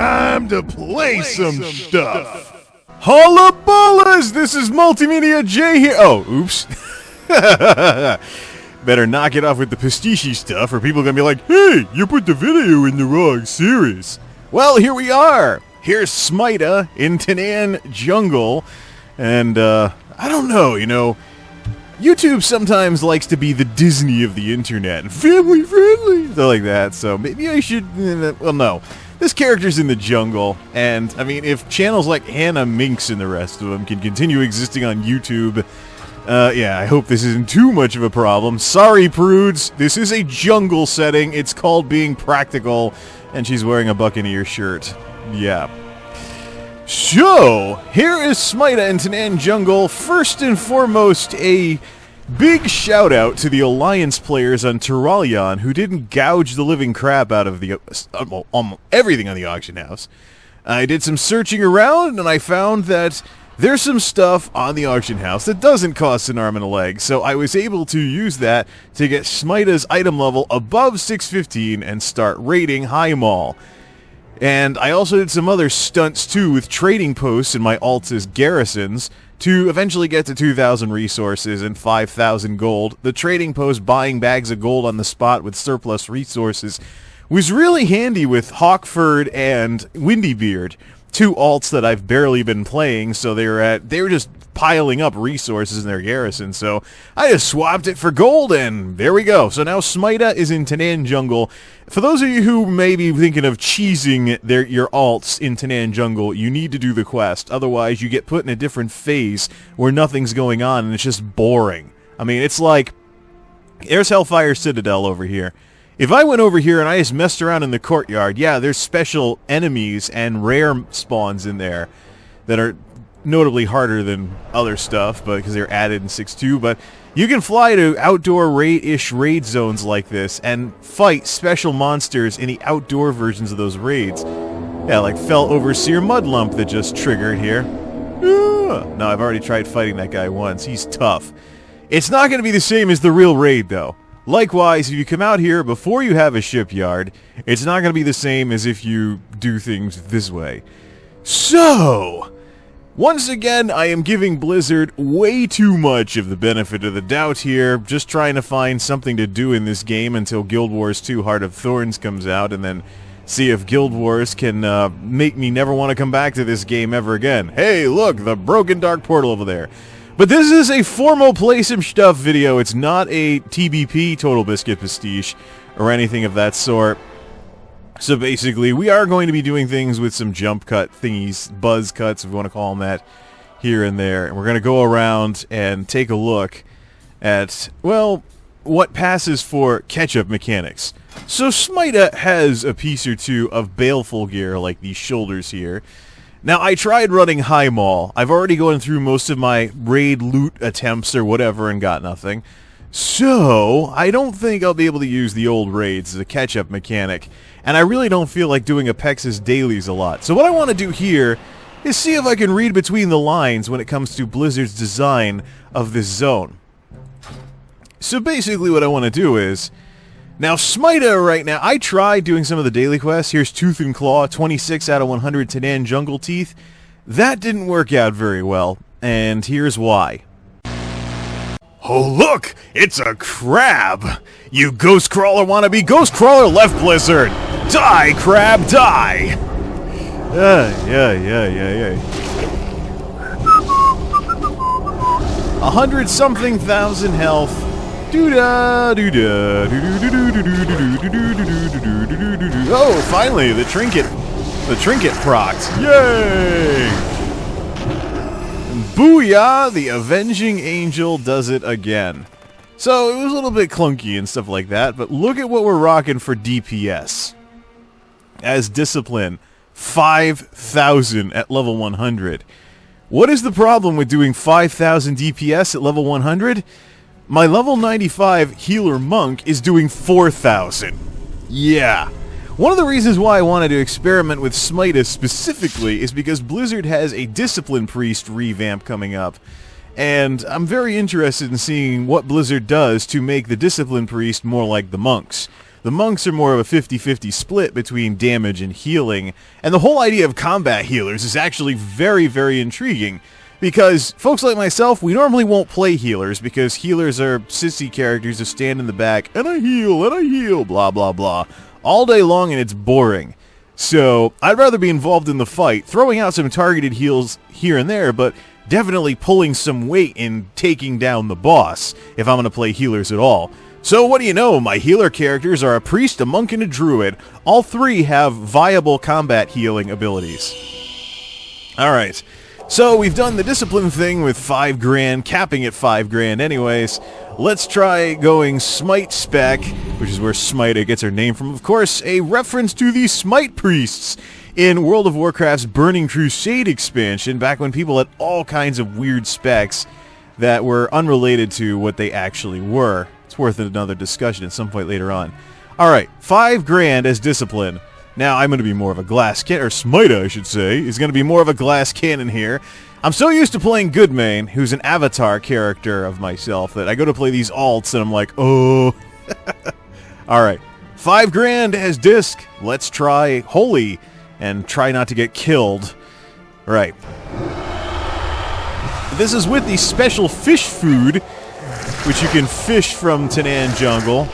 time to play some stuff. Holla ballas! This is MultimediaJay here. Oh, oops. Better knock it off with the pastiche stuff, or people are gonna be like, "Hey, you put the video in the wrong series." Well, here we are. Here's Smita in Tanaan jungle, and I don't know, YouTube sometimes likes to be the Disney of the internet, family friendly, stuff like that. So maybe I should. Well, no. This character's in the jungle, and I mean, if channels like Hannah Minx and the rest of them can continue existing on YouTube, yeah, I hope this isn't too much of a problem. Sorry, prudes, this is a jungle setting. It's called being practical, and she's wearing a Buccaneer shirt. Yeah. So, here is Smita in Tanaan jungle. First and foremost, a big shout out to the Alliance players on Terralion who didn't gouge the living crap out of the everything on the auction house. I did some searching around and I found that there's some stuff on the auction house that doesn't cost an arm and a leg, so I was able to use that to get Smita's item level above 615 and start raiding High Mall. And I also did some other stunts too with trading posts in my alts as garrisons to eventually get to 2,000 resources and 5,000 gold. The trading post buying bags of gold on the spot with surplus resources was really handy with Hawkford and Windybeard, two alts that I've barely been playing, so they were just piling up resources in their garrison, so I just swapped it for gold, and there we go. So now Smita is in Tanaan jungle. For those of you who may be thinking of cheesing your alts in Tanaan jungle, you need to do the quest, otherwise you get put in a different phase where nothing's going on and it's just boring. I mean, it's like, there's Hellfire Citadel over here. If I went over here and I just messed around in the courtyard, yeah, there's special enemies and rare spawns in there that are notably harder than other stuff, but because they're added in 6.2, but you can fly to outdoor raid-ish raid zones like this and fight special monsters in the outdoor versions of those raids. Yeah, like Fell Overseer Mudlump that just triggered here. No, I've already tried fighting that guy once. He's tough. It's not going to be the same as the real raid, though. Likewise, if you come out here before you have a shipyard, it's not going to be the same as if you do things this way. So, once again, I am giving Blizzard way too much of the benefit of the doubt here, just trying to find something to do in this game until Guild Wars 2 Heart of Thorns comes out, and then see if Guild Wars can make me never want to come back to this game ever again. Hey, look, the broken dark portal over there. But this is a formal play some stuff video. It's not a TBP, Total Biscuit Pastiche, or anything of that sort. So basically, we are going to be doing things with some jump cut thingies, buzz cuts, if you want to call them that, here and there. And we're going to go around and take a look at, well, what passes for Catchup mechanics. So Smita has a piece or two of baleful gear, like these shoulders here. Now, I tried running High Mall. I've already gone through most of my raid loot attempts or whatever and got nothing. So, I don't think I'll be able to use the old raids as a catch-up mechanic. And I really don't feel like doing Apexis dailies a lot. So what I want to do here is see if I can read between the lines when it comes to Blizzard's design of this zone. So basically what I want to do is, now Smita right now, I tried doing some of the daily quests. Here's Tooth and Claw, 26 out of 100 Tanaan Jungle Teeth. That didn't work out very well, and here's why. Oh look! It's a crab! You ghost crawler wannabe ghost crawler left Blizzard! Die, crab, die! Yeah. 100-something thousand health. Oh, finally, the trinket procs. Yay! Booyah! The Avenging Angel does it again. So, it was a little bit clunky and stuff like that, but look at what we're rocking for DPS. As Discipline, 5,000 at level 100. What is the problem with doing 5,000 DPS at level 100? My level 95 Healer Monk is doing 4,000. Yeah. One of the reasons why I wanted to experiment with Smita specifically is because Blizzard has a Discipline Priest revamp coming up. And I'm very interested in seeing what Blizzard does to make the Discipline Priest more like the monks. The monks are more of a 50-50 split between damage and healing, and the whole idea of combat healers is actually very, very intriguing, because folks like myself, we normally won't play healers, because healers are sissy characters who stand in the back, and I heal, blah, blah, blah, all day long, and it's boring. So, I'd rather be involved in the fight, throwing out some targeted heals here and there, but definitely pulling some weight in taking down the boss, if I'm going to play healers at all. So what do you know, my healer characters are a priest, a monk, and a druid. All three have viable combat healing abilities. Alright, so we've done the discipline thing with 5 grand, capping at 5 grand anyways. Let's try going Smite spec, which is where Smite gets her name from, of course, a reference to the Smite priests in World of Warcraft's Burning Crusade expansion, back when people had all kinds of weird specs that were unrelated to what they actually were. It's worth another discussion at some point later on. Alright, 5 grand as discipline. Now, I'm going to be more of a glass cannon, or Smite, I should say, is going to be more of a glass cannon here. I'm so used to playing Goodmain, who's an avatar character of myself, that I go to play these alts and I'm like, oh. Alright, 5 grand as disc. Let's try Holy, and try not to get killed. Right. This is with the special fish food, which you can fish from Tanaan Jungle.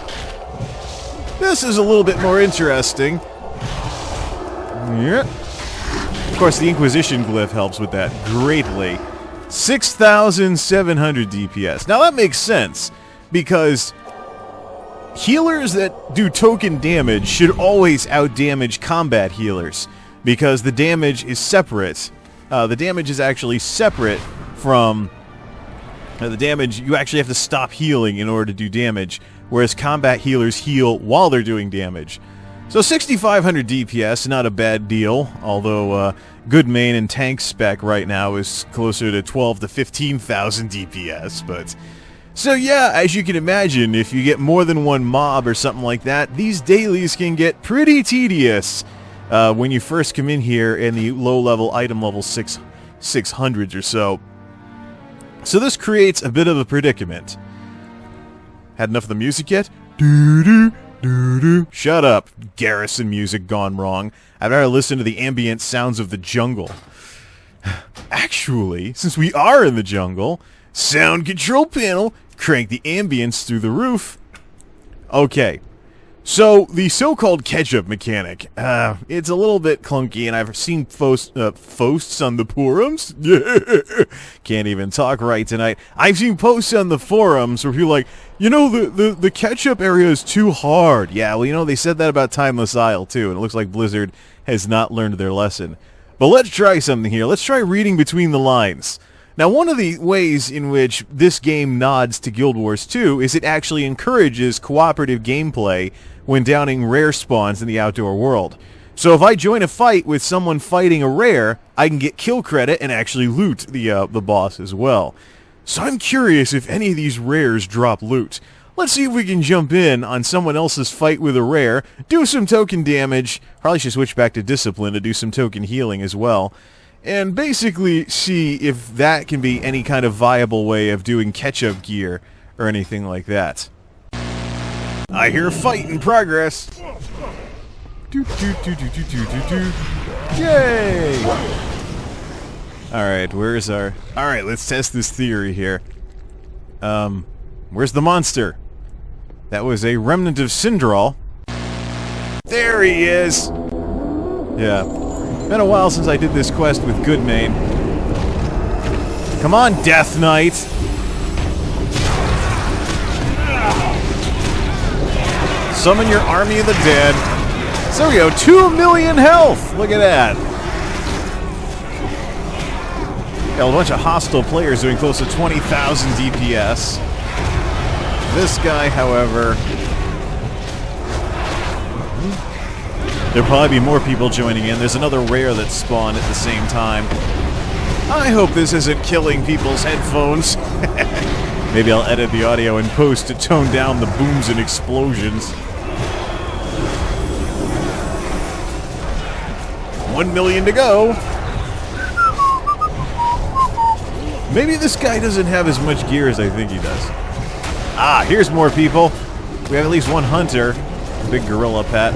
This is a little bit more interesting. Yeah. Of course, the Inquisition glyph helps with that greatly. 6,700 DPS. Now that makes sense, because healers that do token damage should always outdamage combat healers, because the damage is separate. The damage is actually separate from the damage. You actually have to stop healing in order to do damage, whereas combat healers heal while they're doing damage. So 6,500 DPS, not a bad deal, although good main and tank spec right now is closer to 12 to 15,000 DPS, but... So yeah, as you can imagine, if you get more than one mob or something like that, these dailies can get pretty tedious when you first come in here in the low-level item level 600s or so. So this creates a bit of a predicament. Had enough of the music yet? Doo-doo, doo-doo. Shut up, garrison music gone wrong. I'd rather listen to the ambient sounds of the jungle. Actually, since we are in the jungle, sound control panel, crank the ambience through the roof. Okay, so the so-called Catchup mechanic, it's a little bit clunky, and I've seen posts on the forums. Can't even talk right tonight. I've seen posts on the forums where people are like, you know, the Catchup area is too hard. Yeah, well, you know, they said that about Timeless Isle, too, and it looks like Blizzard has not learned their lesson. But let's try something here. Let's try reading between the lines. Now, one of the ways in which this game nods to Guild Wars 2 is it actually encourages cooperative gameplay when downing rare spawns in the outdoor world. So if I join a fight with someone fighting a rare, I can get kill credit and actually loot the boss as well. So I'm curious if any of these rares drop loot. Let's see if we can jump in on someone else's fight with a rare, do some token damage, probably should switch back to Discipline to do some token healing as well, and basically see if that can be any kind of viable way of doing catch-up gear or anything like that. I hear a fight in progress. Yay! Alright, where's our... Alright, let's test this theory here. Where's the monster? That was a remnant of Syndral. There he is! Yeah. Been a while since I did this quest with Goodmain. Come on, Death Knight! Summon your army of the dead. So there we go, 2 million health! Look at that! Got a bunch of hostile players doing close to 20,000 DPS. This guy, however... There'll probably be more people joining in. There's another rare that spawned at the same time. I hope this isn't killing people's headphones. Maybe I'll edit the audio in post to tone down the booms and explosions. 1 million to go. Maybe this guy doesn't have as much gear as I think he does. Ah, here's more people. We have at least one hunter. Big gorilla pet.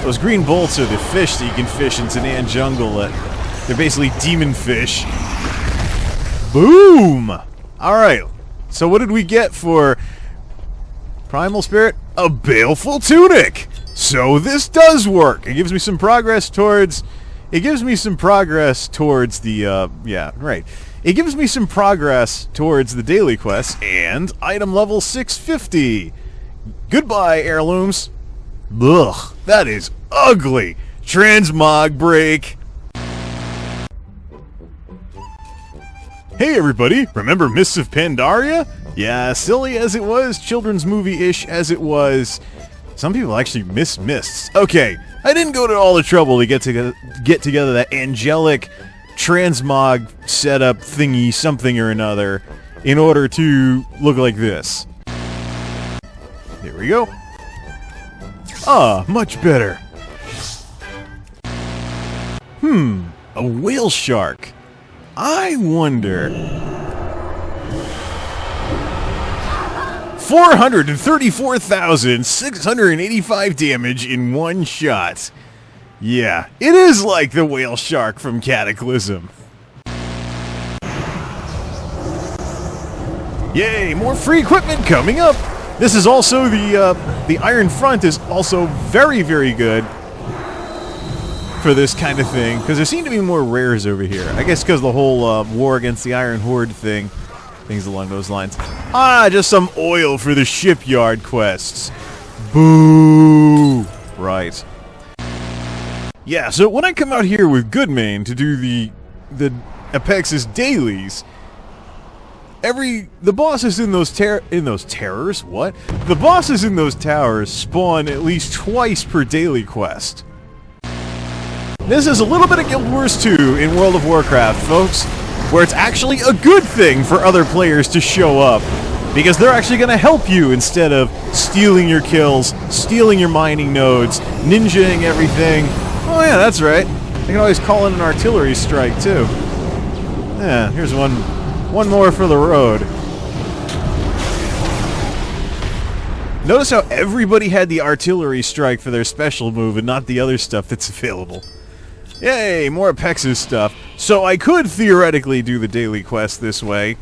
Those green bolts are the fish that you can fish in Tanaan Jungle. They're basically demon fish. Boom! Alright, so what did we get for Primal Spirit? A Baleful Tunic! So this does work. It gives me some progress towards... It gives me some progress towards the, yeah, right. It gives me some progress towards the daily quest and item level 650. Goodbye, heirlooms. Ugh, that is ugly. Transmog break. Hey everybody, remember Mists of Pandaria? Yeah, silly as it was, children's movie-ish as it was, some people actually miss Mists. Okay, I didn't go to all the trouble to get together that angelic transmog setup thingy something or another in order to look like this. There we go. Ah, much better. A whale shark. I wonder... 434,685 damage in one shot. Yeah, it is like the whale shark from Cataclysm. Yay, more free equipment coming up! This is also the Iron Front is also very, very good for this kind of thing, because there seem to be more rares over here. I guess because the whole war against the Iron Horde thing. Things along those lines. Ah, just some oil for the shipyard quests. Boo! Right. Yeah, so when I come out here with Goodman to do the Apexis dailies, the bosses in those terrors? What? The bosses in those towers spawn at least twice per daily quest. This is a little bit of Guild Wars 2 in World of Warcraft, folks, where it's actually a good thing for other players to show up, because they're actually going to help you instead of stealing your kills, stealing your mining nodes, ninjaing everything. Oh yeah, that's right. I can always call in an artillery strike too. Yeah, here's one more for the road. Notice how everybody had the artillery strike for their special move and not the other stuff that's available. Yay, more Apexis stuff. So I could theoretically do the daily quest this way.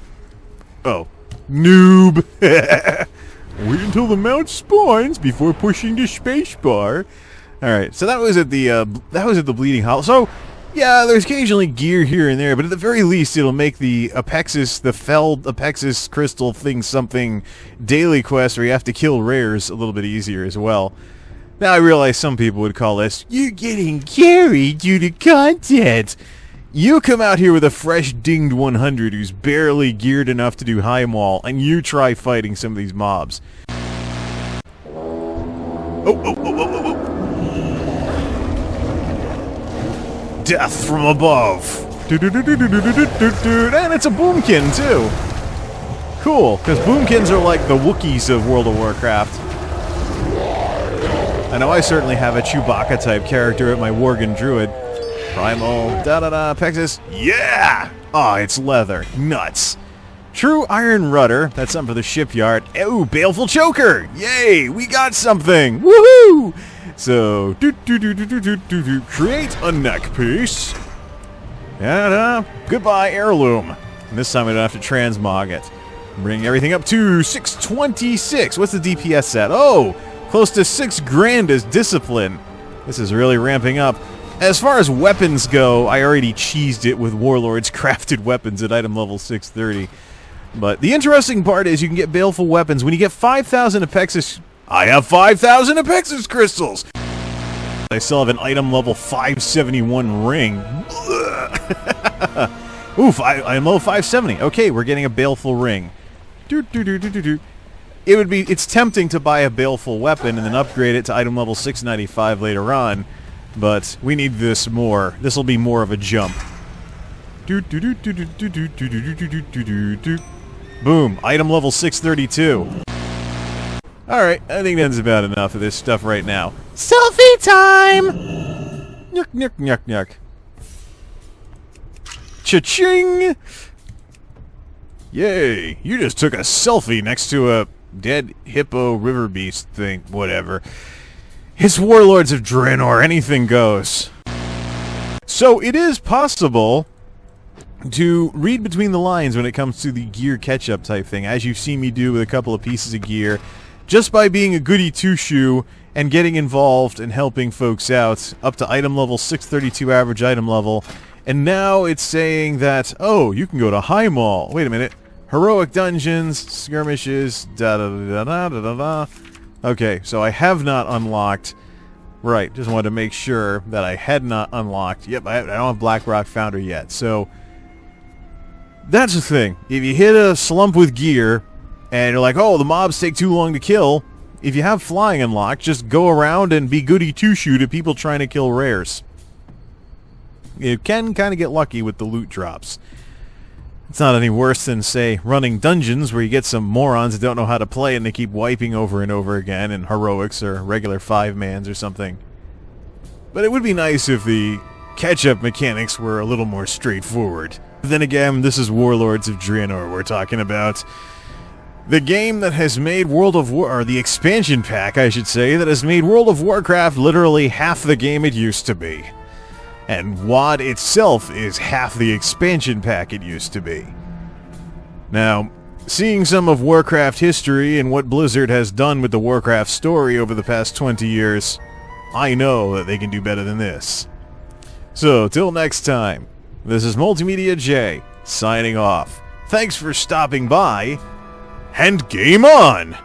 Oh. Noob! Wait until the mount spawns before pushing the spacebar. Alright, so that was at the Bleeding Hollow. So, yeah, there's occasionally gear here and there, but at the very least it'll make the Apexis, the Felled Apexis Crystal thing something daily quest where you have to kill rares a little bit easier as well. Now I realize some people would call this, you're getting carried due to content. You come out here with a fresh dinged 100 who's barely geared enough to do high maul, and you try fighting some of these mobs. Oh. Death from above. And it's a boomkin too. Cool, because boomkins are like the Wookiees of World of Warcraft. I know I certainly have a Chewbacca-type character at my Worgen Druid. Primal, da-da-da, Apexis, yeah! Aw, it's leather. Nuts. True Iron Rudder, that's something for the shipyard. Ooh, Baleful Choker! Yay, we got something! Woohoo! So, create a neck piece. Da-da, goodbye, heirloom. And this time we don't have to transmog it. Bring everything up to 626. What's the DPS at? Oh! Close to 6 grand as discipline. This is really ramping up. As far as weapons go, I already cheesed it with Warlord's crafted weapons at item level 630. But the interesting part is you can get baleful weapons when you get 5,000 Apexis. I have 5,000 Apexis crystals! I still have an item level 571 ring. Oof, I'm level 570. Okay, we're getting a baleful ring. It's tempting to buy a baleful weapon and then upgrade it to item level 695 later on, but we need this more. This will be more of a jump. Boom, item level 632. Alright, I think that's about enough of this stuff right now. Selfie time! Nyuk, nyuk, nyuk, nyuk. Cha-ching! Yay! You just took a selfie next to a dead hippo river beast thing, whatever. It's Warlords of Draenor, anything goes. So it is possible to read between the lines when it comes to the gear catch-up type thing, as you've seen me do with a couple of pieces of gear, just by being a goody two-shoe and getting involved and helping folks out up to item level 632 average item level. And now it's saying that, oh, you can go to High Mall. Wait a minute. Heroic dungeons, skirmishes, da-da-da-da-da-da-da. Okay, so I have not unlocked. Right, just wanted to make sure that I had not unlocked. Yep, I don't have Blackrock Founder yet. So, that's the thing. If you hit a slump with gear, and you're like, oh, the mobs take too long to kill, if you have flying unlocked, just go around and be goody two-shoe to people trying to kill rares. You can kind of get lucky with the loot drops. It's not any worse than, say, running dungeons where you get some morons that don't know how to play and they keep wiping over and over again in heroics or regular 5-mans or something. But it would be nice if the catch-up mechanics were a little more straightforward. Then again, this is Warlords of Draenor we're talking about. The game that has made World of War, or the expansion pack, I should say, that has made World of Warcraft literally half the game it used to be. And WoD itself is half the expansion pack it used to be. Now, seeing some of Warcraft history and what Blizzard has done with the Warcraft story over the past 20 years, I know that they can do better than this. So, till next time, this is MultimediaJay, signing off. Thanks for stopping by, and game on!